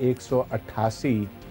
188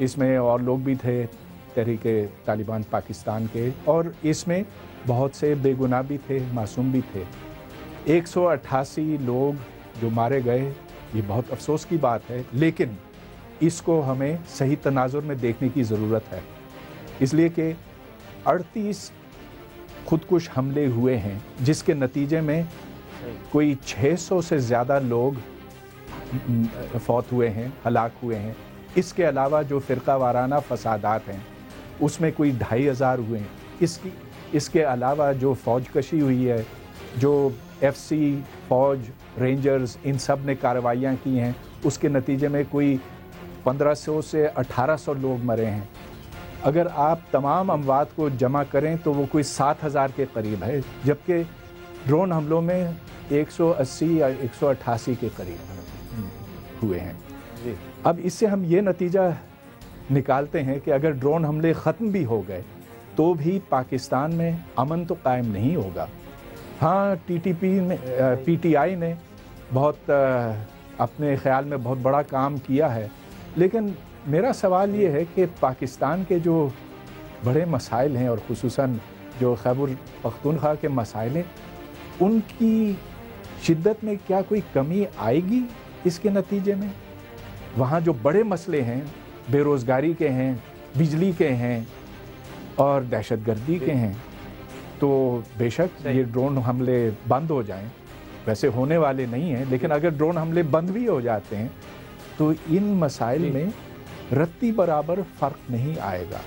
اس میں اور لوگ بھی تھے تحریک طالبان پاکستان کے، اور اس میں بہت سے بے گناہ بھی تھے، معصوم بھی تھے۔ 188 لوگ جو مارے گئے، یہ بہت افسوس کی بات ہے، لیکن اس کو ہمیں صحیح تناظر میں دیکھنے کی ضرورت ہے، اس لیے کہ 38 خودکش حملے ہوئے ہیں جس کے نتیجے میں کوئی 600 سے زیادہ لوگ فوت ہوئے ہیں، ہلاک ہوئے ہیں۔ اس کے علاوہ جو فرقہ وارانہ فسادات ہیں اس میں کوئی 2500 ہوئے ہیں۔ اس کے علاوہ جو فوج کشی ہوئی ہے، جو ایف سی، فوج، رینجرز، ان سب نے کارروائیاں کی ہیں، اس کے نتیجے میں کوئی 1500 سے 1800 لوگ مرے ہیں۔ اگر آپ تمام اموات کو جمع کریں تو وہ کوئی 7000 کے قریب ہے، جبکہ ڈرون حملوں میں 180 یا 188 کے قریب ہوئے ہیں۔ اب اس سے ہم یہ نتیجہ نکالتے ہیں کہ اگر ڈرون حملے ختم بھی ہو گئے تو بھی پاکستان میں امن تو قائم نہیں ہوگا۔ ہاں، پی ٹی آئی نے بہت اپنے خیال میں بہت بڑا کام کیا ہے، لیکن میرا سوال یہ ہے کہ پاکستان کے جو بڑے مسائل ہیں، اور خصوصاً جو خیبر پختونخوا کے مسائل ہیں، ان کی شدت میں کیا کوئی کمی آئے گی اس کے نتیجے میں؟ وہاں جو بڑے مسئلے ہیں، بے روزگاری کے ہیں، بجلی کے ہیں اور دہشت گردی کے ہیں، تو بے شک یہ ڈرون حملے بند ہو جائیں، ویسے ہونے والے نہیں ہیں، لیکن اگر ڈرون حملے بند بھی ہو جاتے ہیں تو ان مسائل میں رتی برابر فرق نہیں آئے گا۔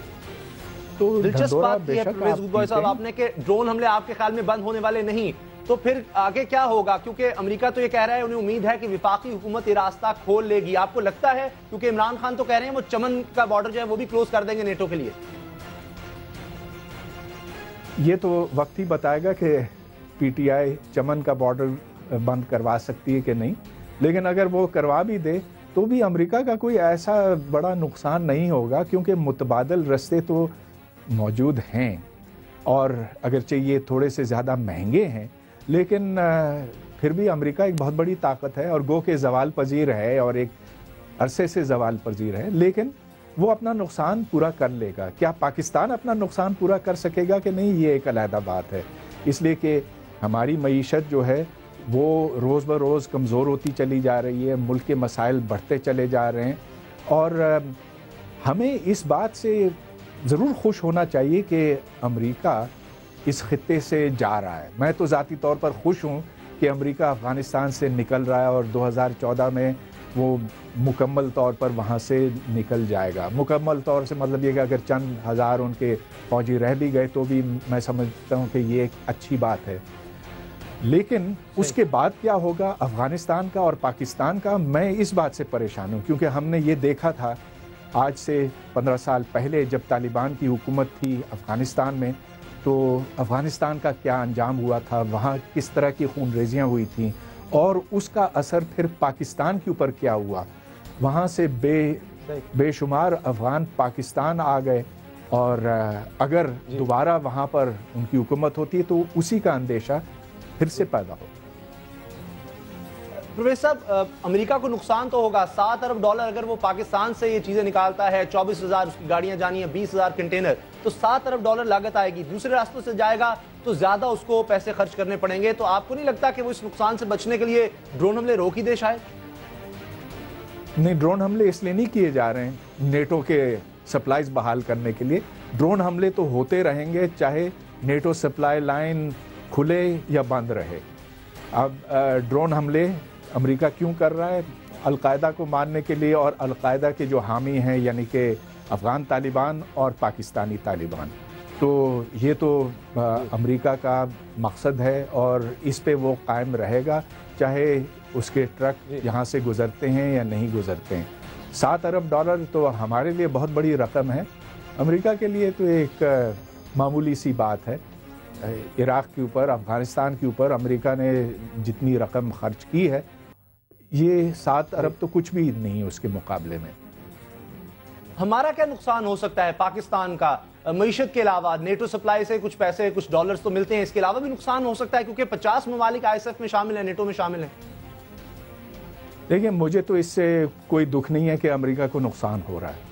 تو دلچسپ بات یہ ہے پرویز گودبوئے صاحب آپ نے کہ ڈرون حملے آپ کے خیال میں بند ہونے والے نہیں، تو پھر آگے کیا ہوگا؟ کیونکہ امریکہ تو یہ کہہ رہا ہے، انہیں امید ہے کہ وفاقی حکومت یہ راستہ کھول لے گی۔ آپ کو لگتا ہے، کیونکہ عمران خان تو کہہ رہے ہیں وہ چمن کا بارڈر جو ہے وہ بھی کلوز کر دیں گے نیٹو کے لیے؟ یہ تو وقت ہی بتائے گا کہ پی ٹی آئی چمن کا بارڈر بند کروا سکتی ہے کہ نہیں، لیکن اگر وہ کروا بھی دے تو بھی امریکہ کا کوئی ایسا بڑا نقصان نہیں ہوگا، کیونکہ متبادل رستے تو موجود ہیں، اور اگرچہ یہ تھوڑے سے زیادہ مہنگے ہیں، لیکن پھر بھی امریکہ ایک بہت بڑی طاقت ہے، اور گو کہ زوال پذیر ہے، اور ایک عرصے سے زوال پذیر ہے، لیکن وہ اپنا نقصان پورا کر لے گا۔ کیا پاکستان اپنا نقصان پورا کر سکے گا کہ نہیں، یہ ایک علیحدہ بات ہے، اس لیے کہ ہماری معیشت جو ہے وہ روز بروز کمزور ہوتی چلی جا رہی ہے، ملک کے مسائل بڑھتے چلے جا رہے ہیں، اور ہمیں اس بات سے ضرور خوش ہونا چاہیے کہ امریکہ اس خطے سے جا رہا ہے۔ میں تو ذاتی طور پر خوش ہوں کہ امریکہ افغانستان سے نکل رہا ہے، اور 2014 میں وہ مکمل طور پر وہاں سے نکل جائے گا۔ مکمل طور سے مطلب یہ کہ اگر چند ہزار ان کے فوجی رہ بھی گئے تو بھی میں سمجھتا ہوں کہ یہ ایک اچھی بات ہے، لیکن اس کے بعد کیا ہوگا افغانستان کا اور پاکستان کا، میں اس بات سے پریشان ہوں، کیونکہ ہم نے یہ دیکھا تھا آج سے 15 سال پہلے جب طالبان کی حکومت تھی افغانستان میں، تو افغانستان کا کیا انجام ہوا تھا، وہاں کس طرح کی خون ریزیاں ہوئی تھیں، اور اس کا اثر پھر پاکستان کے اوپر کیا ہوا۔ وہاں سے بے شمار افغان پاکستان آ گئے، اور اگر دوبارہ وہاں پر ان کی حکومت ہوتی ہے تو اسی کا اندیشہ پھر سے پیدا ہو۔ پرویز صاحب، امریکہ کو نقصان تو ہوگا، $7 ارب اگر وہ پاکستان سے یہ چیزیں نکالتا ہے، 24,000 اس کی گاڑیاں جانی ہیں، 20,000 کنٹینر، تو $7 ارب لاگت آئے گی، دوسرے راستوں سے جائے گا تو زیادہ اس کو پیسے خرچ کرنے پڑیں گے۔ تو آپ کو نہیں لگتا کہ وہ اس نقصان سے بچنے کے لیے ڈرون حملے روک ہی دے شاید؟ نہیں، ڈرون حملے اس لیے نہیں کیے جا رہے ہیں نیٹو کے سپلائز بحال کرنے کے لیے، ڈرون حملے تو ہوتے رہیں گے چاہے نیٹو سپلائی لائن کھلے یا بند رہے۔ اب ڈرون حملے امریکہ کیوں کر رہا ہے؟ القاعدہ کو مارنے کے لیے، اور القاعدہ کے جو حامی ہیں یعنی کہ افغان طالبان اور پاکستانی طالبان، تو یہ تو امریکہ کا مقصد ہے، اور اس پہ وہ قائم رہے گا چاہے اس کے ٹرک یہاں سے گزرتے ہیں یا نہیں گزرتے ہیں۔ $7 ارب تو ہمارے لیے بہت بڑی رقم ہے، امریکہ کے لیے تو ایک معمولی سی بات ہے۔ عراق کے اوپر، افغانستان کے اوپر امریکہ نے جتنی رقم خرچ کی ہے، یہ 7 ارب تو کچھ بھی نہیں اس کے مقابلے میں۔ ہمارا کیا نقصان ہو سکتا ہے پاکستان کا؟ معیشت کے علاوہ نیٹو سپلائی سے کچھ پیسے، کچھ ڈالرز تو ملتے ہیں، اس کے علاوہ بھی نقصان ہو سکتا ہے، کیونکہ 50 ممالک ISF میں شامل ہیں، نیٹو میں شامل ہیں۔ دیکھیں، مجھے تو اس سے کوئی دکھ نہیں ہے کہ امریکہ کو نقصان ہو رہا ہے،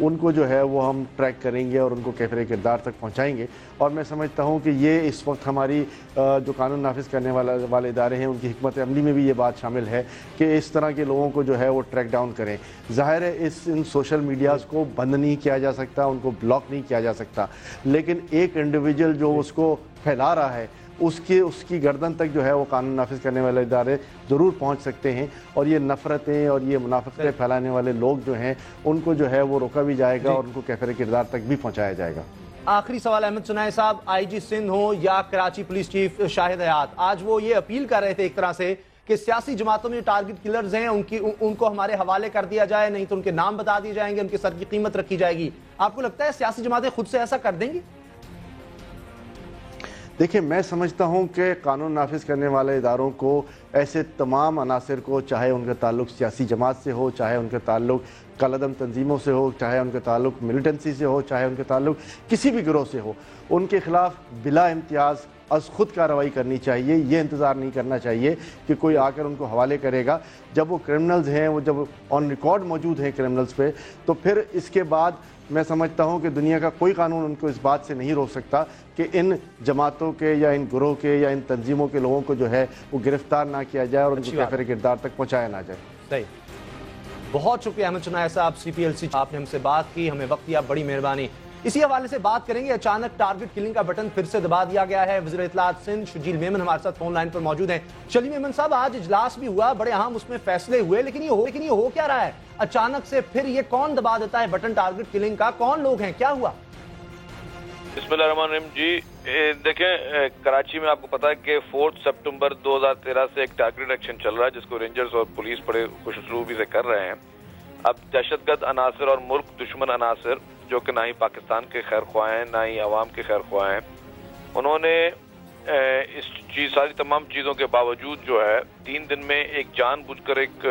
ان کو جو ہے وہ ہم ٹریک کریں گے اور ان کو کیفر کردار تک پہنچائیں گے. اور میں سمجھتا ہوں کہ یہ اس وقت ہماری جو قانون نافذ کرنے والے ادارے ہیں ان کی حکمت عملی میں بھی یہ بات شامل ہے کہ اس طرح کے لوگوں کو جو ہے وہ ٹریک ڈاؤن کریں. ظاہر ہے ان سوشل میڈیاز کو بند نہیں کیا جا سکتا, ان کو بلاک نہیں کیا جا سکتا, لیکن ایک انڈیویجول جو اس کو پھیلا رہا ہے اس کی گردن تک جو ہے وہ قانون نافذ کرنے والے ادارے ضرور پہنچ سکتے ہیں, اور یہ نفرتیں اور یہ منافقتیں پھیلانے والے لوگ جو ہیں ان کو جو ہے وہ روکا بھی جائے گا اور ان کو کیفر کردار تک بھی پہنچایا جائے گا. آخری سوال احمد سنائے صاحب, آئی جی سندھ ہو یا کراچی پولیس چیف شاہد حیات, آج وہ یہ اپیل کر رہے تھے ایک طرح سے کہ سیاسی جماعتوں میں ٹارگٹ کلرز ہیں ان کو ہمارے حوالے کر دیا جائے, نہیں تو ان کے نام بتا دیے جائیں گے, ان کے سر کی قیمت رکھی جائے گی. آپ کو لگتا ہے سیاسی جماعتیں خود سے ایسا کر دیں گی؟ دیکھیں, میں سمجھتا ہوں کہ قانون نافذ کرنے والے اداروں کو ایسے تمام عناصر کو, چاہے ان کا تعلق سیاسی جماعت سے ہو, چاہے ان کا تعلق کالعدم تنظیموں سے ہو, چاہے ان کا تعلق ملیٹنسی سے ہو, چاہے ان کا تعلق کسی بھی گروہ سے ہو, ان کے خلاف بلا امتیاز از خود کارروائی کرنی چاہیے. یہ انتظار نہیں کرنا چاہیے کہ کوئی آ کر ان کو حوالے کرے گا. جب وہ کرمنلز ہیں, وہ جب آن ریکارڈ موجود ہیں کرمنلز پہ, تو پھر اس کے بعد میں سمجھتا ہوں کہ دنیا کا کوئی قانون ان کو اس بات سے نہیں روک سکتا کہ ان جماعتوں کے یا ان گروہ کے یا ان تنظیموں کے لوگوں کو جو ہے وہ گرفتار نہ کیا جائے اور ان کو کیفر کردار تک پہنچایا نہ جائے. صحیح, بہت شکریہ احمد چنائے صاحب, سی پی ایل سی, آپ نے ہم سے بات کی, ہمیں وقت دیا, بڑی مہربانی. اسی حوالے سے بات کریں گے, اچانک ٹارگٹ کلنگ کا بٹن پھر سے دبا دیا گیا ہے. وزیر اطلاعات سندھ شجیل میمن ہمارے ساتھ فون لائن پر موجود ہیں. شجیل میمن صاحب, آج اجلاس بھی ہوا, بڑے اہم اس میں فیصلے ہوئے, لیکن یہ ہو کیا رہا ہے اچانک سے؟ پھر یہ کون دبا دیتا ہے بٹن ٹارگٹ کلنگ کا؟ کون لوگ ہیں, کیا ہوا؟ بسم اللہ الرحمن الرحیم. جی دیکھیں, کراچی میں آپ کو پتا ہے کہ 4 سپٹمبر 2013 سے ایک ٹارگٹ ایکشن چل رہا ہے جس کو رینجرز اور پولیس بڑے خوش اسلوبی سے کر رہے ہیں. اب دہشت گرد عناصر اور ملک دشمن عناصر جو کہ نہ ہی پاکستان کے خیر خواہ ہیں نہ ہی عوام کے خیر خواہ ہیں, انہوں نے ساری تمام چیزوں کے باوجود جو ہے 3 دن میں ایک جان بوجھ کر ایک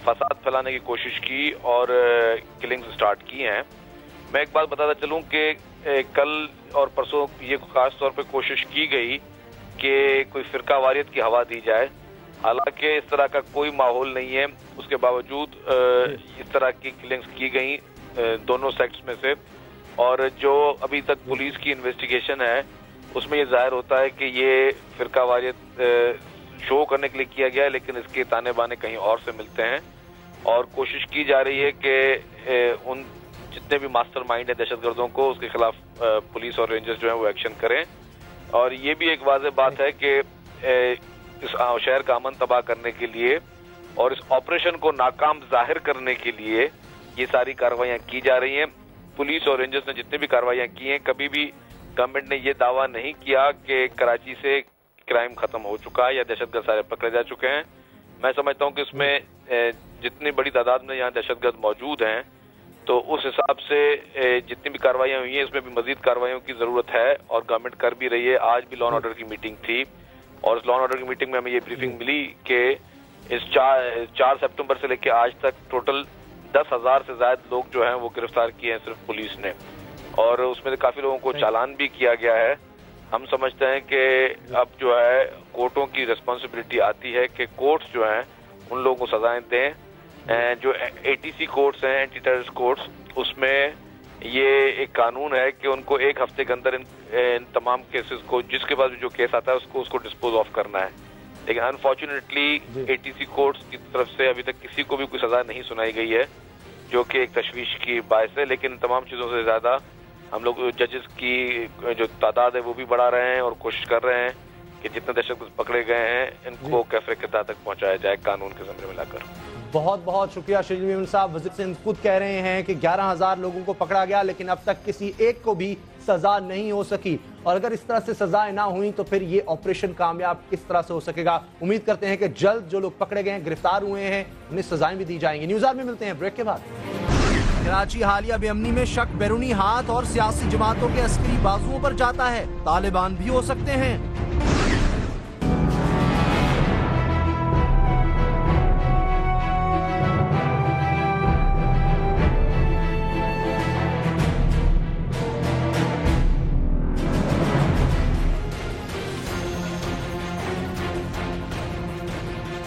فساد پھیلانے کی کوشش کی اور کلنگز سٹارٹ کی ہیں. میں ایک بات بتاتا چلوں کہ کل اور پرسوں یہ خاص طور پہ کوشش کی گئی کہ کوئی فرقہ واریت کی ہوا دی جائے, حالانکہ اس طرح کا کوئی ماحول نہیں ہے. اس کے باوجود اس طرح کی کلنگز کی گئیں دونوں سیکٹس میں سے, اور جو ابھی تک پولیس کی انویسٹیگیشن ہے اس میں یہ ظاہر ہوتا ہے کہ یہ فرقہ واریت شو کرنے کے لیے کیا گیا ہے, لیکن اس کے تانے بانے کہیں اور سے ملتے ہیں. اور کوشش کی جا رہی ہے کہ ان جتنے بھی ماسٹر مائنڈ ہیں دہشت گردوں کو, اس کے خلاف پولیس اور رینجرز جو ہیں وہ ایکشن کریں. اور یہ بھی ایک واضح بات ہے کہ اس شہر کا امن تباہ کرنے کے لیے اور اس آپریشن کو ناکام ظاہر کرنے کے لیے یہ ساری کارروائیاں کی جا رہی ہیں. پولیس اور رینجرز نے جتنے بھی کارروائیاں کی ہیں, کبھی بھی گورنمنٹ نے یہ دعویٰ نہیں کیا کہ کراچی سے کرائم ختم ہو چکا ہے یا دہشت گرد سارے پکڑے جا چکے ہیں. میں سمجھتا ہوں کہ اس میں جتنی بڑی تعداد میں یہاں دہشت گرد موجود ہیں تو اس حساب سے جتنی بھی کارروائیاں ہوئی ہیں اس میں بھی مزید کارروائیوں کی ضرورت ہے اور گورنمنٹ کر بھی رہی ہے. آج بھی لا اینڈ آرڈر کی میٹنگ تھی اور اس لا اینڈ آرڈر کی میٹنگ میں ہمیں یہ بریفنگ ملی کہ اس 4 سپٹمبر سے لے کے آج تک ٹوٹل 10,000 سے زائد لوگ جو ہیں وہ گرفتار کیے ہیں صرف پولیس نے, اور اس میں کافی لوگوں کو چالان بھی کیا گیا ہے. ہم سمجھتے ہیں کہ اب جو ہے کورٹوں کی ریسپانسبلٹی آتی ہے کہ کورٹس جو ہیں ان لوگوں کو سزائیں دیں. جو ATC کورٹس ہیں, اینٹی ٹیررسٹ کورٹس, اس میں یہ ایک قانون ہے کہ ان کو 1 ہفتے کے اندر ان تمام کیسز کو, جس کے بعد جو کیس آتا ہے اس کو ڈسپوز آف کرنا ہے. لیکن انفارچونیٹلی ATC کورٹس کی طرف سے ابھی تک کسی کو بھی کوئی سزا نہیں سنائی گئی ہے, جو کہ ایک تشویش کی باعث ہے. لیکن تمام چیزوں سے زیادہ ہم لوگ ججز کی جو تعداد ہے وہ بھی بڑھا رہے ہیں اور کوشش کر رہے ہیں کہ جتنے دہشت گرد پکڑے گئے ہیں ان کو کیفر کردار تک پہنچایا جائے قانون کے زمرے میں لا کر. بہت بہت شکریہ شجیل میمن صاحب. وزیر سندھ خود کہہ رہے ہیں کہ 11,000 لوگوں کو پکڑا گیا لیکن اب تک کسی ایک کو بھی سزا نہیں ہو سکی, اور اگر اس طرح سے سزائیں نہ ہوئیں تو پھر یہ آپریشن کامیاب کس طرح سے ہو سکے گا. امید کرتے ہیں کہ جلد جو لوگ پکڑے گئے ہیں, گرفتار ہوئے ہیں, انہیں سزائیں بھی دی جائیں گی. نیوز آر میں ملتے ہیں بریک کے بعد. کراچی حالیہ بے امنی میں شک بیرونی ہاتھ اور سیاسی جماعتوں کے عسکری بازوؤں پر جاتا ہے, طالبان بھی ہو سکتے ہیں.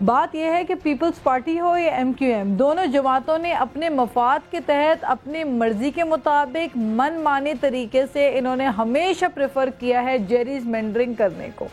بات یہ ہے کہ پیپلز پارٹی ہو یا ایم کیو ایم، دونوں جماعتوں نے اپنے مفاد کے تحت اپنے مرضی کے مطابق من مانے طریقے سے انہوں نے ہمیشہ پریفر کیا ہے جیریز مینڈرنگ کرنے کو۔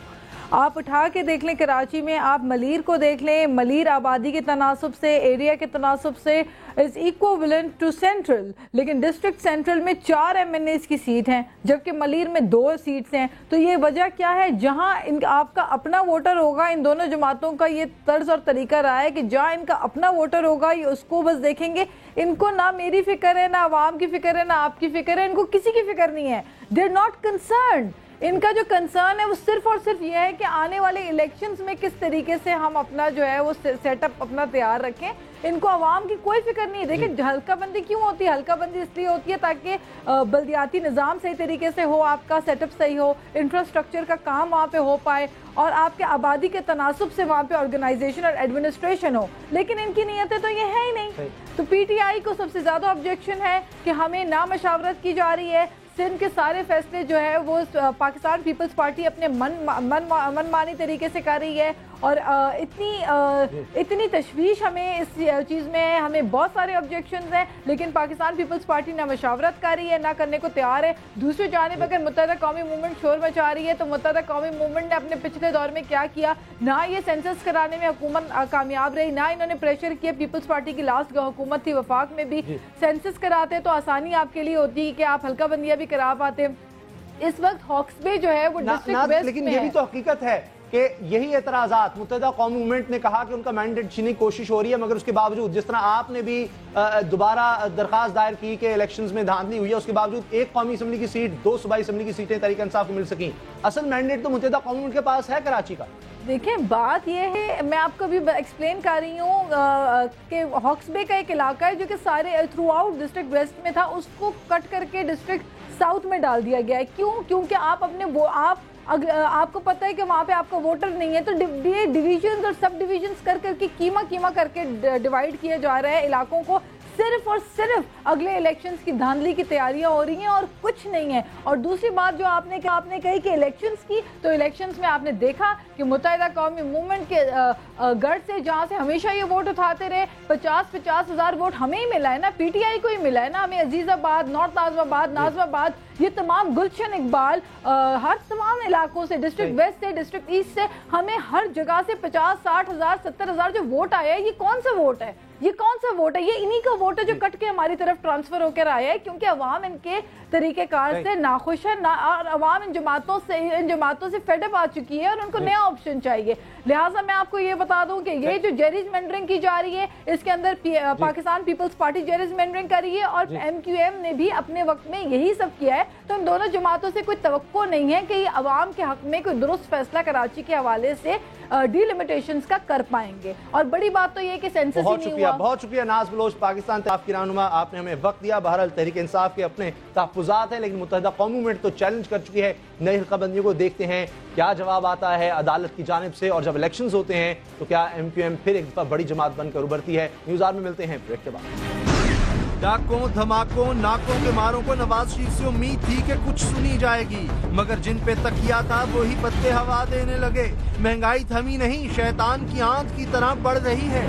آپ اٹھا کے دیکھ لیں کراچی میں، آپ ملیر کو دیکھ لیں، ملیر آبادی کے تناسب سے، ایریا کے تناسب سے از ایکویولنٹ ٹو سینٹرل، لیکن ڈسٹرکٹ سینٹرل میں 4 MNAs کی سیٹ ہیں جبکہ ملیر میں 2 سیٹس ہیں۔ تو یہ وجہ کیا ہے؟ جہاں آپ کا اپنا ووٹر ہوگا، ان دونوں جماعتوں کا یہ طرز اور طریقہ رہا ہے کہ جہاں ان کا اپنا ووٹر ہوگا یہ اس کو بس دیکھیں گے، ان کو نہ میری فکر ہے، نہ عوام کی فکر ہے، نہ آپ کی فکر ہے، ان کو کسی کی فکر نہیں ہے۔ They are not concerned. ان کا جو کنسرن ہے وہ صرف اور صرف یہ ہے کہ آنے والے الیکشنز میں کس طریقے سے ہم اپنا جو ہے وہ سیٹ اپ اپنا تیار رکھیں۔ ان کو عوام کی کوئی فکر نہیں ہے۔ دیکھیں حلقہ بندی کیوں ہوتی ہے؟ حلقہ بندی اس لیے ہوتی ہے تاکہ بلدیاتی نظام صحیح طریقے سے ہو، آپ کا سیٹ اپ صحیح ہو، انفراسٹرکچر کا کام وہاں پہ ہو پائے اور آپ کے آبادی کے تناسب سے وہاں پہ آرگنائزیشن اور ایڈمنسٹریشن ہو، لیکن ان کی نیتیں تو یہ ہے ہی نہیں۔ تو پی ٹی آئی کو سب سے زیادہ آبجیکشن ہے کہ ہمیں نہ مشاورت کی جا رہی ہے، سندھ کے سارے فیصلے جو ہے وہ پاکستان پیپلز پارٹی اپنے من مانی طریقے سے کر رہی ہے، اور اتنی تشویش ہمیں اس چیز میں ہے، ہمیں بہت سارے آبجیکشنز ہیں، لیکن پاکستان پیپلز پارٹی نہ مشاورت کر رہی ہے، نہ کرنے کو تیار ہے۔ دوسری جانب اگر متحدہ قومی موومنٹ شور مچا رہی ہے تو متحدہ قومی موومنٹ نے اپنے پچھلے دور میں کیا کیا؟ نہ یہ سینسس کرانے میں حکومت کامیاب رہی، نہ انہوں نے پریشر کیا۔ پیپلز پارٹی کی لاسٹ حکومت تھی وفاق میں بھی سینسس کراتے تو آسانی آپ کے لیے ہوتی کہ آپ حلقہ بندیاں بھی کرا پاتے۔ اس وقت ہاکس بے جو ہے وہ ڈسٹرکٹ ویسٹ لیکن میں یہ ہے۔ بھی تو حقیقت ہے کہ یہی اعتراضات متحدہ قومی موومنٹ نے کہا کہ ان کا مینڈیٹ چھیننے کی کوشش ہو رہی ہے، مگر اس کے باوجود جس طرح آپ نے بھی دوبارہ درخواست دائر کی کہ الیکشنز میں دھاندلی ہوئی ہے، اس کے باوجود 1 قومی اسمبلی کی سیٹ، 2 صوبائی اسمبلی کی سیٹیں تحریک انصاف کو مل سکیں۔ اصل مینڈیٹ تو متحدہ قومی موومنٹ کے پاس ہے کراچی کا۔ دیکھیں بات یہ ہے، میں آپ کو بھی ایکسپلین کر رہی ہوں کہ ہاکس بے کا ایک علاقہ ہے جو کہ سارے تھرو آؤٹ ڈسٹرکٹ ویسٹ میں تھا، اس کو کٹ کر کے ڈسٹرکٹ ساؤتھ میں ڈال دیا گیا ہے۔ کیوں؟ کیونکہ آپ اپنے آپ کو پتہ ہے کہ وہاں پہ آپ کا ووٹر نہیں ہے، تو ڈویژنز اور سب ڈویژنز کر کے کیما کر کے ڈیوائیڈ کیا جا رہا ہے علاقوں کو۔ صرف اور صرف اگلے الیکشنز کی دھاندلی کی تیاریاں ہو رہی ہیں اور کچھ نہیں ہے۔ اور دوسری بات جو آپ نے کہی کہ الیکشنز کی، تو الیکشنز میں آپ نے دیکھا کہ متحدہ قومی موومنٹ کے گڑھ سے جہاں سے ہمیشہ یہ ووٹ اٹھاتے رہے، 50 ہزار ووٹ ہمیں ہی ملا ہے نا، پی ٹی آئی کو ہی ملا ہے نا، ہمیں عزیز آباد، نارتھ نازم آباد، یہ تمام گلشن اقبال، ہر تمام علاقوں سے، ڈسٹرکٹ ویسٹ سے، ڈسٹرکٹ ایسٹ سے، ہمیں ہر جگہ سے 50 60 ہزار 70 ہزار جو ووٹ آیا ہے، یہ کون سا ووٹ ہے؟ یہ کون سا ووٹ ہے؟ یہ انہی کا ووٹ ہے جو کٹ کے ہماری طرف ٹرانسفر ہو کر آیا ہے، کیونکہ عوام ان کے طریقہ کار سے ناخوش ہے، اور عوام ان جماعتوں سے فیڈ اپ آ چکی ہے اور ان کو نیا آپشن چاہیے۔ لہٰذا میں آپ کو یہ بتا دوں کہ یہ جو جیریز مینڈرنگ کی جا رہی ہے، اس کے اندر پاکستان پیپلز پارٹی جیریز مینڈرنگ کر رہی ہے، اور ایم کیو ایم نے بھی اپنے وقت میں یہی سب کیا ہے۔ تو ان دونوں جماعتوں سے کوئی توقع نہیں ہے کہ یہ عوام کے حق میں کوئی درست فیصلہ کراچی کے حوالے سے ڈی لمیٹیشنز کا کر پائیں گے۔ اور بڑی بات تو یہ کہ سینسس ہی نہیں ہوا۔ بہت شکریہ ناز بلوچ، پاکستان تحفظ کی رہنما، آپ نے ہمیں وقت دیا۔ بہرحال تحریک انصاف کے اپنے تحفظات ہیں، لیکن متحدہ قومی موومنٹ تو چیلنج کر چکی ہے نئی حلقہ بندیوں کو۔ دیکھتے ہیں کیا جواب آتا ہے عدالت کی جانب سے، اور جب الیکشنز ہوتے ہیں تو کیا ایم کیو ایم پھر ایک دفعہ بڑی جماعت بن کر ابھرتی ہے۔ نیوز آر میں ملتے ہیں بریک کے بعد۔ ڈاکوں، دھماکوں، ناکوں کے ماروں کو نواز شریف سے امید تھی کہ کچھ سنی جائے گی، مگر جن پہ تکیہ تھا وہی پتے ہوا دینے لگے۔ مہنگائی تھمی نہیں، شیطان کی آنت کی طرح بڑھ رہی ہے۔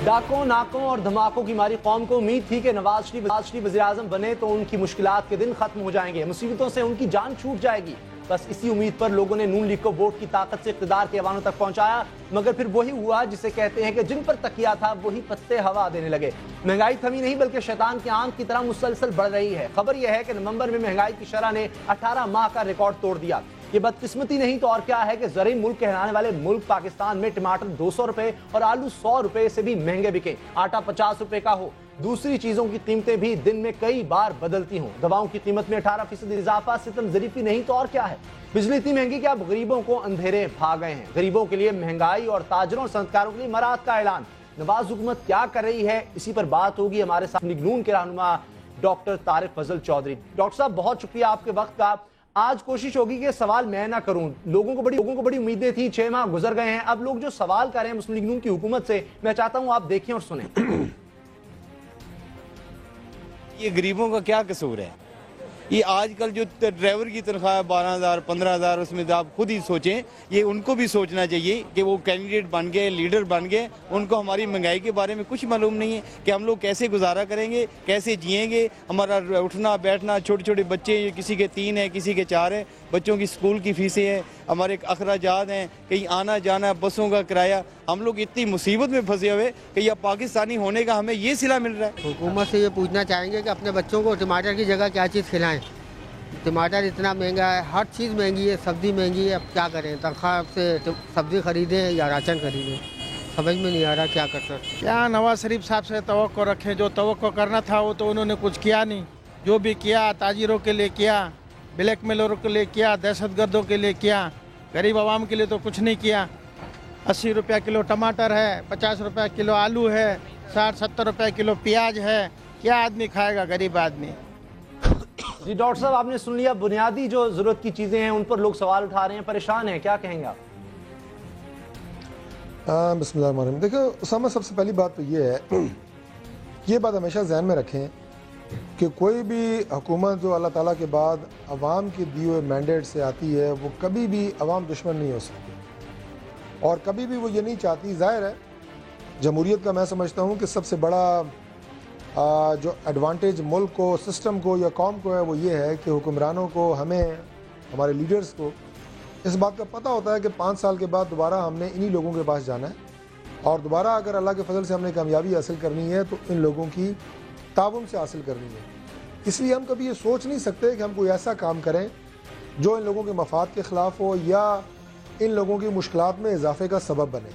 ڈاکوں، ناکوں اور دھماکوں کی ماری قوم کو امید تھی کہ نواز شریف وزیر اعظم بنے تو ان کی مشکلات کے دن ختم ہو جائیں گے، مصیبتوں سے ان کی جان چھوٹ جائے گی۔ بس اسی امید پر لوگوں نے نون لیگ کو ووٹ کی طاقت سے اقتدار کے ایوانوں تک پہنچایا، مگر پھر وہی ہوا جسے کہتے ہیں کہ جن پر تکیہ تھا وہی پتے ہوا دینے لگے۔ مہنگائی تھمی نہیں بلکہ شیطان کی آنکھ کی طرح مسلسل بڑھ رہی ہے۔ خبر یہ ہے کہ نومبر میں مہنگائی کی شرح نے 18 ماہ کا ریکارڈ توڑ دیا۔ یہ بدقسمتی نہیں تو اور کیا ہے کہ زرعی ملک کہلانے والے ملک پاکستان میں ٹماٹر 200 روپے اور آلو 100 روپے سے بھی مہنگے بکے، آٹا 50 روپے کا ہو، دوسری چیزوں کی قیمتیں بھی دن میں کئی بار بدلتی ہوں، دواؤں کی قیمت میں 18% اضافہ ستم ظریفی نہیں تو اور کیا ہے۔ بجلی اتنی مہنگی کہ اب غریبوں کو اندھیرے بھا گئے ہیں۔ غریبوں کے لیے مہنگائی اور تاجروں اور صنعتکاروں کے لیے مراد کا اعلان۔ نواز حکومت کیا کر رہی ہے، اسی پر بات ہوگی ہمارے ساتھ نون کے رہنما ڈاکٹر طارق فضل چودھری۔ ڈاکٹر صاحب بہت شکریہ آپ کے وقت کا۔ آج کوشش ہوگی کہ سوال میں نہ کروں. لوگوں کو بڑی امیدیں تھی, 6 ماہ گزر گئے ہیں. اب لوگ جو سوال کر رہے ہیں مسلم لیگ نون کی حکومت سے, میں چاہتا ہوں آپ دیکھیں اور سنیں. یہ غریبوں کا کیا قصور ہے؟ یہ آج کل جو ڈرائیور کی تنخواہ 12,000 15,000, اس میں آپ خود ہی سوچیں. یہ ان کو بھی سوچنا چاہیے کہ وہ کینڈیڈیٹ بن گئے, لیڈر بن گئے, ان کو ہماری مہنگائی کے بارے میں کچھ معلوم نہیں ہے کہ ہم لوگ کیسے گزارا کریں گے, کیسے جئیں گے. ہمارا اٹھنا بیٹھنا, چھوٹے چھوٹے بچے, کسی کے 3 ہیں کسی کے 4 ہیں, بچوں کی سکول کی فیسیں ہیں, ہمارے اخراجات ہیں, کہیں آنا جانا, بسوں کا کرایہ. ہم لوگ اتنی مصیبت میں پھنسے ہوئے کہ یہ پاکستانی ہونے کا ہمیں یہ صلہ مل رہا ہے. حکومت سے یہ پوچھنا چاہیں گے کہ اپنے بچوں کو ٹماٹر کی جگہ کیا چیز کھلائیں. ٹماٹر اتنا مہنگا ہے, ہر چیز مہنگی ہے, سبزی مہنگی ہے. اب کیا کریں, تنخواہ سے سبزی خریدیں یا راشن خریدیں, سمجھ میں نہیں آ رہا کیا کر سکتے. کیا نواز شریف صاحب سے توقع رکھیں؟ جو توقع کرنا تھا وہ تو انہوں نے کچھ کیا نہیں. جو بھی کیا تاجروں کے لیے کیا, بلیک میلروں کے لیے کیا, دہشت گردوں کے لیے کیا, غریب عوام کے لیے تو کچھ نہیں کیا. 80 روپیہ کلو ٹماٹر ہے, 50 روپیہ کلو آلو ہے, 60-70 روپیہ کلو پیاز ہے. کیا آدمی کھائے گا, غریب آدمی؟ جی ڈاکٹر صاحب, آپ نے سن لیا, بنیادی جو ضرورت کی چیزیں ہیں ان پر لوگ سوال اٹھا رہے ہیں, پریشان ہیں, کیا کہیں گے آپ؟ بسم اللہ الرحمن الرحیم. دیکھو اسامہ, سب سے پہلی بات تو یہ ہے, یہ بات ہمیشہ ذہن میں رکھیں کہ کوئی بھی حکومت جو اللہ تعالیٰ کے بعد عوام کے دیے ہوئے مینڈیٹ سے آتی ہے, وہ کبھی بھی عوام دشمن نہیں ہو سکتی, اور کبھی بھی وہ یہ نہیں چاہتی. ظاہر ہے جمہوریت کا میں سمجھتا ہوں کہ سب سے بڑا جو ایڈوانٹیج ملک کو, سسٹم کو یا قوم کو ہے, وہ یہ ہے کہ حکمرانوں کو, ہمیں, ہمارے لیڈرز کو اس بات کا پتہ ہوتا ہے کہ 5 سال کے بعد دوبارہ ہم نے انہی لوگوں کے پاس جانا ہے, اور دوبارہ اگر اللہ کے فضل سے ہم نے کامیابی حاصل کرنی ہے تو ان لوگوں کی تعاون سے حاصل کرنی ہے. اس لیے ہم کبھی یہ سوچ نہیں سکتے کہ ہم کوئی ایسا کام کریں جو ان لوگوں کے مفاد کے خلاف ہو یا ان لوگوں کی مشکلات میں اضافے کا سبب بنے.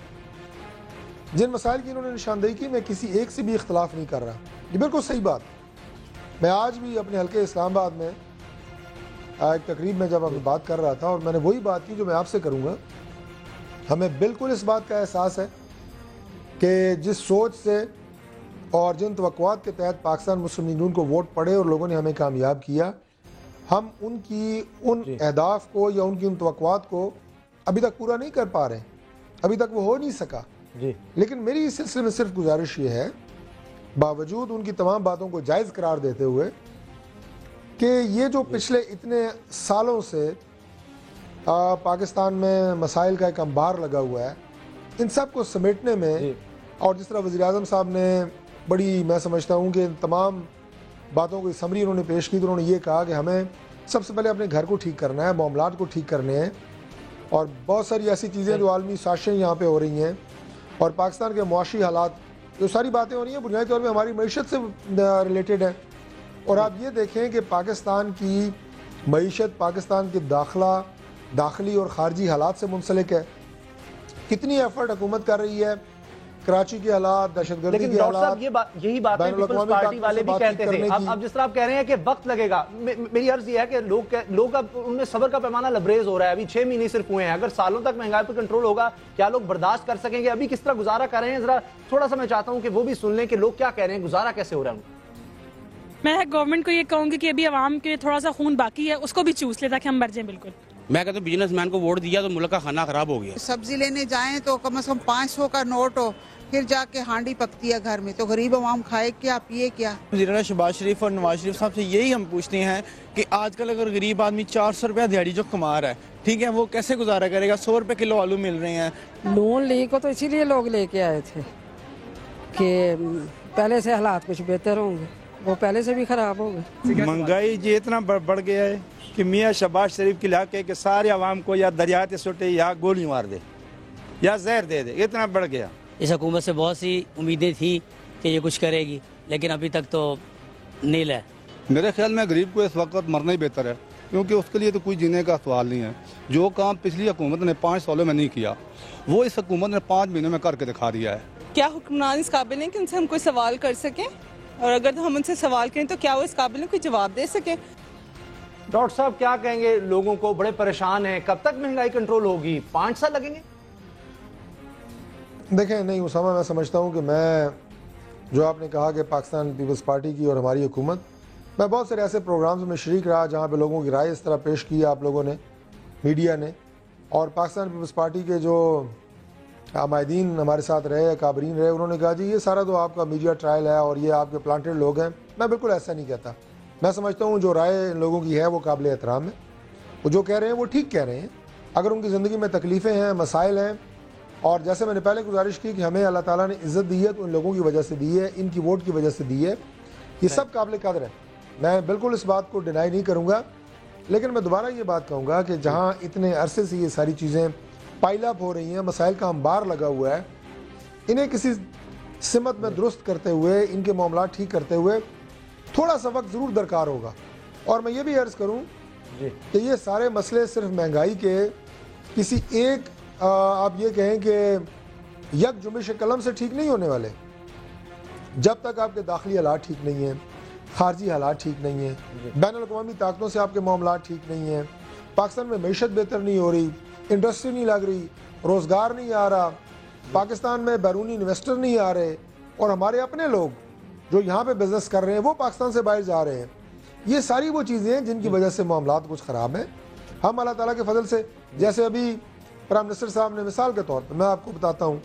جن مسائل کی انہوں نے نشاندہی کی, میں کسی ایک سے بھی اختلاف نہیں کر رہا, یہ بالکل صحیح بات. میں آج بھی اپنے حلقے اسلام آباد میں ایک تقریب میں جب بات کر رہا تھا, اور میں نے وہی بات کی جو میں آپ سے کروں گا. ہمیں بالکل اس بات کا احساس ہے کہ جس سوچ سے اور جن توقعات کے تحت پاکستان مسلم لیگ نون کو ووٹ پڑے اور لوگوں نے ہمیں کامیاب کیا, ہم ان اہداف کو یا ان کی ان توقعات کو ابھی تک پورا نہیں کر پا رہے, ابھی تک وہ ہو نہیں سکا. لیکن میری اس سلسلے میں صرف گزارش یہ ہے, باوجود ان کی تمام باتوں کو جائز قرار دیتے ہوئے, کہ یہ جو پچھلے اتنے سالوں سے پاکستان میں مسائل کا ایک انبار لگا ہوا ہے, ان سب کو سمیٹنے میں, اور جس طرح وزیراعظم صاحب نے بڑی, میں سمجھتا ہوں کہ تمام باتوں کو سمری انہوں نے پیش کی, تو انہوں نے یہ کہا کہ ہمیں سب سے پہلے اپنے گھر کو ٹھیک کرنا ہے, معاملات کو ٹھیک کرنے ہیں, اور بہت ساری ایسی چیزیں جو عالمی سازشیں یہاں پہ ہو رہی ہیں, اور پاکستان کے معاشی حالات, جو ساری باتیں ہو رہی ہیں بنیادی طور پہ ہماری معیشت سے ریلیٹڈ ہیں. اور آپ یہ دیکھیں کہ پاکستان کی معیشت پاکستان کے داخلی اور خارجی حالات سے منسلک ہے. کتنی ایفرٹ حکومت کر رہی ہے کراچی کے حالات, دہشت گردی کے حالات, یہی بات ہے پیپلز پارٹی والے بھی کہتے تھے. اب جس طرح آپ کہہ رہے ہیں کہ وقت لگے گا, میری عرض یہ ہے کہ لوگ اب ان میں صبر کا پیمانہ لبریز ہو رہا ہے. ابھی 6 مہینے صرف ہوئے ہیں, اگر سالوں تک مہنگائی پر کنٹرول ہوگا, کیا لوگ برداشت کر سکیں گے؟ ابھی کس طرح گزارا کر رہے ہیں, ذرا تھوڑا سا میں چاہتا ہوں کہ وہ بھی سن لیں کہ لوگ کیا کہہ رہے ہیں, گزارا کیسے ہو رہا ہے. میں گورنمنٹ کو یہ کہوں گی کہ ابھی عوام کے تھوڑا سا خون باقی ہے, اس کو بھی چوس لے تاکہ ہم مر جائیں. بالکل میں کہتا ہوں بزنس مین کو ووٹ دیا تو ملک کا کھانا خراب ہو گیا. سبزی لینے جائیں تو کم از کم 500 کا نوٹ ہو, پھر جا کے ہانڈی پکتی ہے گھر میں, تو غریب عوام کھائے کیا, پیے کیا. وزیر شہباز شریف اور نواز شریف صاحب سے یہی ہم پوچھتے ہیں کہ آج کل اگر غریب آدمی 400 روپیہ دیہڑی جو کما رہا ہے, ٹھیک ہے, وہ کیسے گزارا کرے گا؟ 100 روپے کلو آلو مل رہے ہیں. نون لیگ کو تو اسی لیے لوگ لے کے آئے تھے کہ پہلے سے حالات کچھ بہتر ہوں گے, وہ پہلے سے بھی خراب ہو گئے. مہنگائی جی اتنا بڑھ گیا ہے کہ میاں شہباز شریف کے علاقے کے سارے عوام کو یا دریات سوٹے یا گولی مار دے یا زہر دے دے, اتنا بڑھ گیا. اس حکومت سے بہت سی امیدیں تھیں کہ یہ کچھ کرے گی, لیکن ابھی تک تو نیل ہے. میرے خیال میں غریب کو اس وقت مرنا ہی بہتر ہے, کیونکہ اس کے لیے تو کوئی جینے کا سوال نہیں ہے. جو کام پچھلی حکومت نے 5 سالوں میں نہیں کیا, وہ اس حکومت نے 5 مہینوں میں کر کے دکھا دیا ہے. کیا حکمران اس قابل ہیں کہ ان سے ہم کوئی سوال کر سکیں, اور اگر ہم ان سے سوال کریں تو کیا وہ اس قابل ہیں کوئی جواب دے سکیں؟ ڈاکٹر صاحب کیا کہیں گے, لوگوں کو بڑے پریشان ہیں, کب تک مہنگائی کنٹرول ہوگی, 5 سال لگیں گے؟ دیکھیں, نہیں اسامہ, میں سمجھتا ہوں کہ میں جو آپ نے کہا کہ پاکستان پیپلز پارٹی کی اور ہماری حکومت میں بہت سارے ایسے پروگرامز میں شریک رہا جہاں پہ لوگوں کی رائے اس طرح پیش کی آپ لوگوں نے، میڈیا نے، اور پاکستان پیپلز پارٹی کے جو عمائدین ہمارے ساتھ رہے، کابرین رہے، انہوں نے کہا جی یہ سارا تو آپ کا میڈیا ٹرائل ہے اور یہ آپ کے پلانٹڈ لوگ ہیں۔ میں بالکل ایسا نہیں کہتا، میں سمجھتا ہوں جو رائے ان لوگوں کی ہے وہ قابل احترام ہے، وہ جو کہہ رہے ہیں وہ ٹھیک کہہ رہے ہیں۔ اگر ان کی زندگی میں تکلیفیں ہیں، مسائل ہیں، اور جیسے میں نے پہلے گزارش کی کہ ہمیں اللہ تعالیٰ نے عزت دی ہے تو ان لوگوں کی وجہ سے دی ہے، ان کی ووٹ کی وجہ سے دی ہے، یہ سب قابل قدر ہے، میں بالکل اس بات کو ڈینائی نہیں کروں گا۔ لیکن میں دوبارہ یہ بات کہوں گا کہ جہاں اتنے عرصے سے یہ ساری چیزیں پائل اپ ہو رہی ہیں، مسائل کا انبار لگا ہوا ہے، انہیں کسی سمت میں درست کرتے ہوئے، ان کے معاملات ٹھیک کرتے ہوئے تھوڑا سا وقت ضرور درکار ہوگا۔ اور میں یہ بھی عرض کروں کہ یہ سارے مسئلے صرف مہنگائی کے کسی ایک آپ یہ کہیں کہ یک جنبش قلم سے ٹھیک نہیں ہونے والے۔ جب تک آپ کے داخلی حالات ٹھیک نہیں ہیں، خارجی حالات ٹھیک نہیں ہیں، بین الاقوامی طاقتوں سے آپ کے معاملات ٹھیک نہیں ہیں، پاکستان میں معیشت بہتر نہیں ہو رہی، انڈسٹری نہیں لگ رہی، روزگار نہیں آ رہا، پاکستان میں بیرونی انویسٹر نہیں آ رہے، اور ہمارے اپنے لوگ جو یہاں پہ بزنس کر رہے ہیں وہ پاکستان سے باہر جا رہے ہیں، یہ ساری وہ چیزیں ہیں جن کی وجہ سے معاملات کچھ خراب ہیں۔ ہم اللہ تعالیٰ کے فضل سے، جیسے ابھی پرائم منسٹر صاحب نے مثال کے طور پر میں آپ کو بتاتا ہوں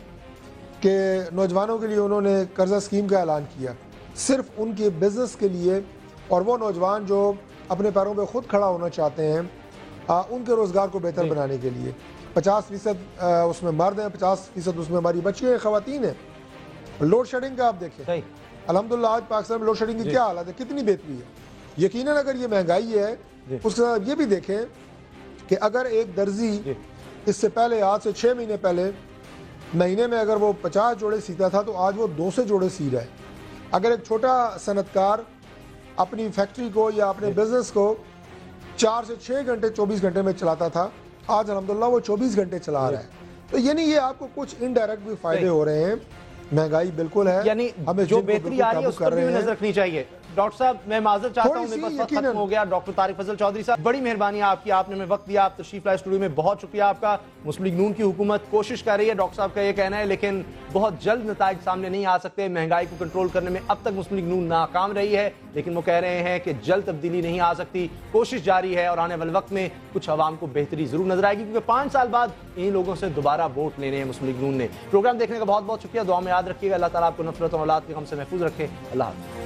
کہ نوجوانوں کے لیے انہوں نے قرضہ اسکیم کا اعلان کیا، صرف ان کے بزنس کے لیے، اور وہ نوجوان جو اپنے پیروں پہ خود کھڑا ہونا چاہتے ہیں ان کے روزگار کو بہتر بنانے کے لیے۔ 50% اس میں مرد ہیں، 50% اس میں ہماری بچیاں ہیں، خواتین ہیں۔ لوڈ شیڈنگ کا آپ دیکھیں، الحمدللہ آج پاکستان میں لوڈ شیڈنگ کی کیا حالت ہے، کتنی بہتری ہے۔ یقیناً اگر یہ مہنگائی ہے، اس کے ساتھ یہ بھی دیکھیں کہ اگر ایک درزی اس سے پہلے آج سے 6 مہینے پہلے مہینے میں اگر وہ 50 جوڑے سیتا تھا تو آج وہ 200 جوڑے سی رہا ہے۔ اگر ایک چھوٹا صنعت کار اپنی فیکٹری کو یا اپنے بزنس کو 4 سے 6 گھنٹے 24 گھنٹے میں چلاتا تھا، آج الحمدللہ وہ 24 گھنٹے چلا رہا ہے۔ تو یعنی یہ آپ کو کچھ انڈائریکٹ بھی فائدے ہو رہے ہیں۔ مہنگائی بالکل ہے، یعنی جو بہتری آ رہی ہے اس پر بھی نظر رکھنی چاہیے۔ ڈاکٹر صاحب میں معذرت چاہتا ہوں، میرے پاس وقت ختم ہو گیا۔ ڈاکٹر طارق فضل چودھری صاحب، بڑی مہربانی آپ کی، آپ نے ہمیں وقت دیا، آپ تشریف لائے اسٹوڈیو میں، بہت شکریہ آپ کا۔ مسلم لیگ نون کی حکومت کوشش کر رہی ہے، ڈاکٹر صاحب کا یہ کہنا ہے، لیکن بہت جلد نتائج سامنے نہیں آ سکتے۔ مہنگائی کو کنٹرول کرنے میں اب تک مسلم لیگ نون ناکام رہی ہے، لیکن وہ کہہ رہے ہیں کہ جلد تبدیلی نہیں آ سکتی، کوشش جاری ہے، اور آنے والے وقت میں کچھ عوام کو بہتری ضرور نظر آئے گی، کیونکہ 5 سال بعد انہی لوگوں سے دوبارہ ووٹ لینے ہیں مسلم لیگ نون نے۔ پروگرام دیکھنے کا بہت بہت شکریہ، دعا میں یاد رکھیے گا، اللہ تعالیٰ آپ کو نفرت اور اولاد کے غم سے محفوظ رکھے۔ اللہ حافظ۔